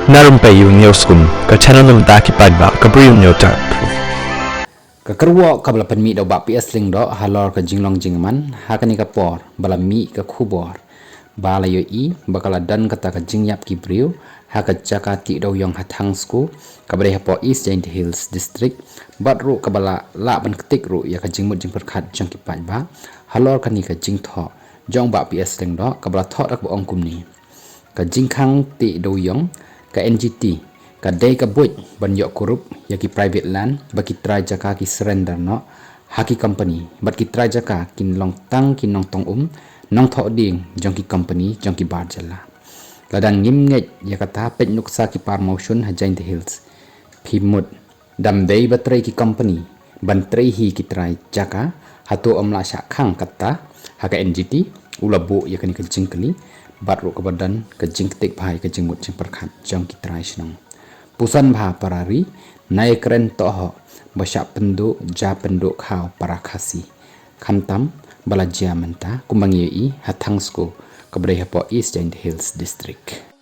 Na Rympei U ke channel nabynta ki paidbah ke Bri U Hynñiewtrep. Ka kerwo ka bala penmi do ba ps ling do halor ka jinglong jingman hakani ka por bala mi ka khubor bala yo I bakala dan kata ka jingyap ki Bri U haka jaka ti dewïong hathang sku ka bre po East Giant Hills district baroh ka bala la ban ketik ru ya ka jingmut jing perkhat jang ki paidbah halor kani ka jingtih jong ba ps ling do ka bala thot ak bo ongkum ni ka jingkhang ti dewïong ka NGT ka day ka buj ban yok korup ya ki private land baki try jaka ki surrender no haki company bat ki try jaka kin long tang kin nong tong nong tho ding jong ki company jong ki bar jala ladang ngim nget ya kata pet nuksa ki par mawshun ha jingtih hills phimut dam day batray ki company ban tray hi ki try jaka hato amla sha khang kata haka NGT ulabu ya kani ka jingkli baroh ka badan ka jingtih bhai ka jingmut jing perkhat jong ki try shnong pusan bha parari nai keren toho basya penduk ja penduk khau para Khasi khantam bala jia menta kumbang yei hathang sko kabre po East Giant Hills district.